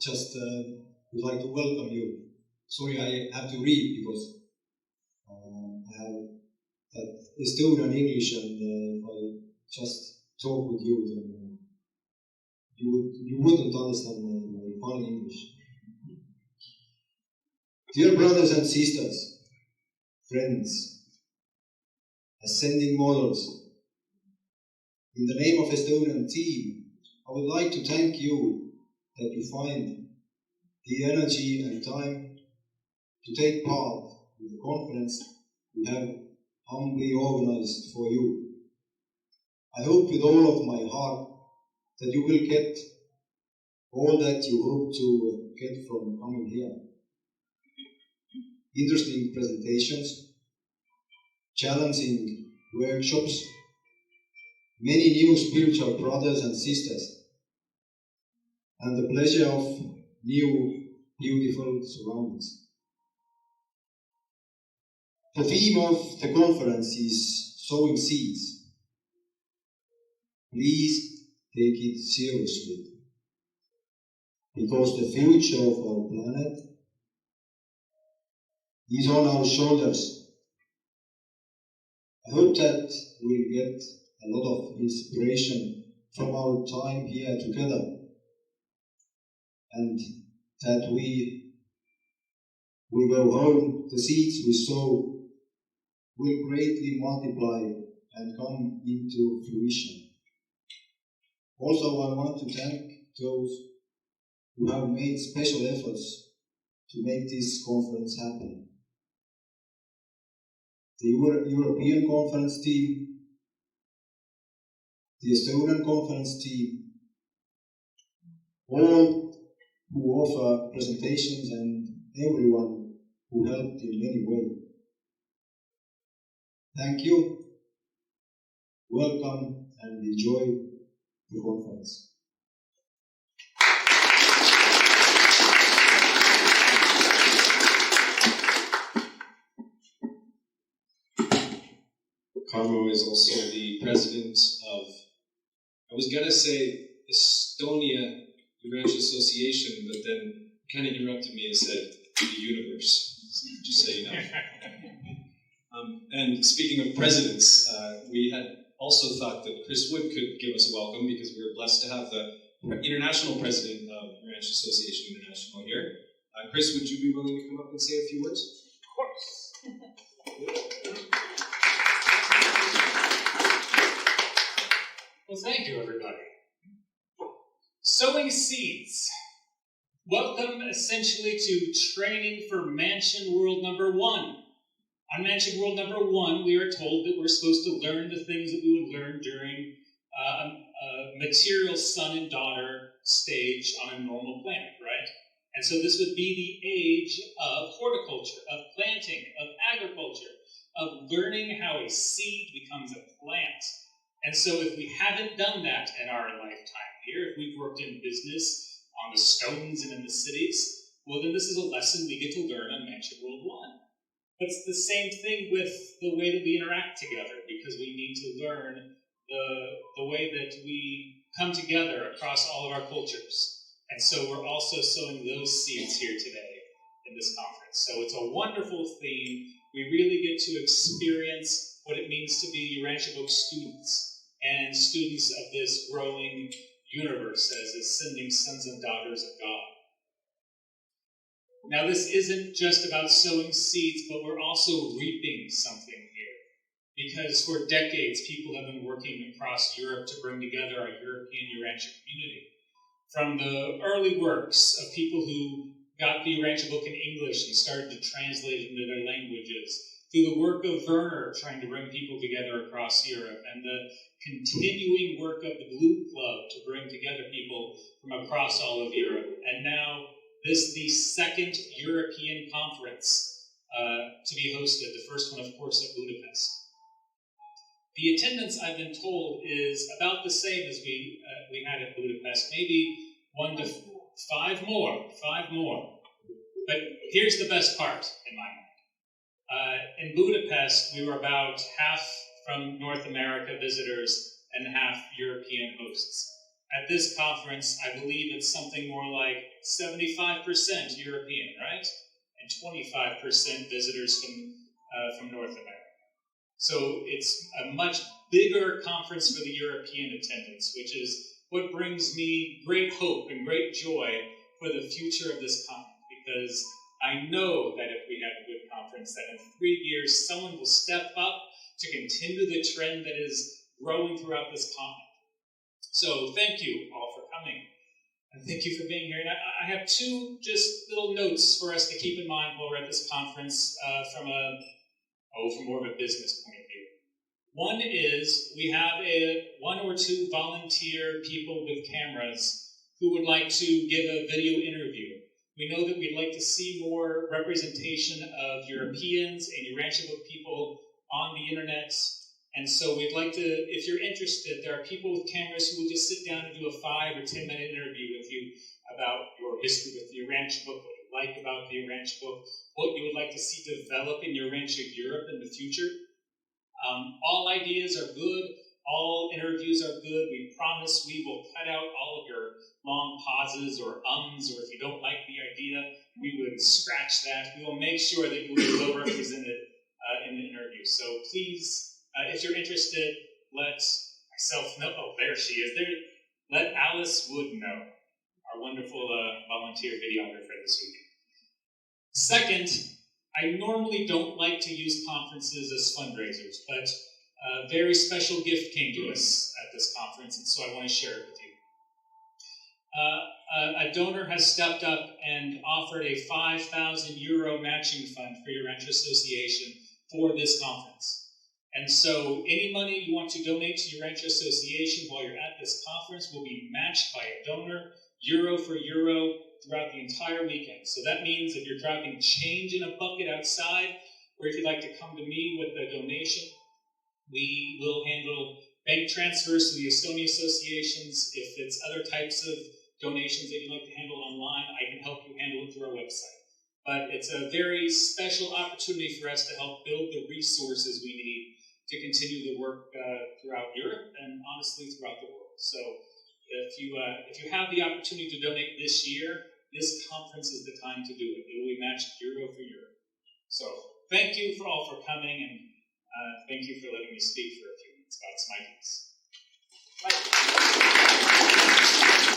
just would like to welcome you. Sorry, I have to read because I have that Estonian English, and if I just talk with you, then you wouldn't understand my funny English. Dear brothers and sisters, friends, ascending models, in the name of Estonian team, I would like to thank you that you find the energy and time to take part in the conference we have humbly organized for you. I hope with all of my heart that you will get all that you hope to get from coming here. Interesting presentations, challenging workshops, many new spiritual brothers and sisters, and the pleasure of new, beautiful surroundings. The theme of the conference is Sowing Seeds. Please take it seriously, because the future of our planet is on our shoulders. I hope that we'll get a lot of inspiration from our time here together, and that we go home, the seeds we sow will greatly multiply and come into fruition. Also, I want to thank those who have made special efforts to make this conference happen. The European Conference team, the Estonian Conference team, all who offer presentations, and everyone who helped in any way. Thank you, welcome, and enjoy the conference. Karmo is also the president of, I was going to say Estonia Urantia Association, but then kind of interrupted me and said the universe, just so you know. And speaking of presidents, we had also thought that Chris Wood could give us a welcome, because we were blessed to have the international president of Urantia Association International here. Chris, would you be willing to come up and say a few words? Of course. Well, thank you, everybody. Sowing Seeds. Welcome, essentially, to training for Mansion World number 1. On Mansion World number 1, we are told that we're supposed to learn the things that we would learn during a material son and daughter stage on a normal planet, right? And so this would be the age of horticulture, of planting, of agriculture, of learning how a seed becomes a plant. And so if we haven't done that in our lifetime here, if we've worked in business, on the stones and in the cities, well, then this is a lesson we get to learn on Mansion World 1. But it's the same thing with the way that we interact together, because we need to learn the way that we come together across all of our cultures. And so we're also sowing those seeds here today in this conference. So it's a wonderful theme. We really get to experience what it means to be Urantia Book students, and students of this growing universe as ascending sons and daughters of God. Now, this isn't just about sowing seeds, but we're also reaping something here. Because for decades, people have been working across Europe to bring together our European Urantia community. From the early works of people who got the Urantia book in English and started to translate it into their languages, through the work of Werner trying to bring people together across Europe, and the continuing work of the Blue Club to bring together people from across all of Europe. And now, this the second European conference to be hosted, the first one, of course, at Budapest. The attendance, I've been told, is about the same as we had at Budapest, maybe 1 to 5 more. But here's the best part, in my mind. In Budapest, we were about half from North America visitors and half European hosts. at this conference, I believe it's something more like 75% European, right? And 25% visitors from North America. So it's a much bigger conference for the European attendance, which is what brings me great hope and great joy for the future of this conference, because I know that if we have a good conference, that in 3 years, someone will step up to continue the trend that is growing throughout this conference. So thank you all for coming, and thank you for being here. And I have two just little notes for us to keep in mind while we're at this conference from more of a business point of view. One is we have one or two volunteer people with cameras who would like to give a video interview. We know that we'd like to see more representation of Europeans and Urantia people on the internet. And so we'd like to, if you're interested, there are people with cameras who will just sit down and do a 5 or 10 minute interview with you about your history with the Urantia book, what you like about the Urantia book, what you would like to see develop in Urantia Europe in the future. All ideas are good. All interviews are good. We promise we will cut out all of your long pauses or ums, or if you don't like the idea, we would scratch that. We will make sure that you will be well represented in the interview. So please, if you're interested, let myself know. Oh, there she is. Let Alice Wood know, our wonderful volunteer videographer this weekend. Second, I normally don't like to use conferences as fundraisers, but a very special gift came to us at this conference, and so I want to share it with you. A donor has stepped up and offered a €5,000 matching fund for Urantia Association for this conference. And so any money you want to donate to Urantia Association while you're at this conference will be matched by a donor, euro for euro, throughout the entire weekend. So that means if you're dropping change in a bucket outside, or if you'd like to come to me with a donation, we will handle bank transfers to the Estonian associations. If it's other types of donations that you'd like to handle online, I can help you handle it through our website. But it's a very special opportunity for us to help build the resources we need to continue the work throughout Europe and honestly throughout the world. So if you have the opportunity to donate this year, this conference is the time to do it. It will be matched euro for euro. So thank you all for coming, and thank you for letting me speak for a few minutes about my piece. Bye.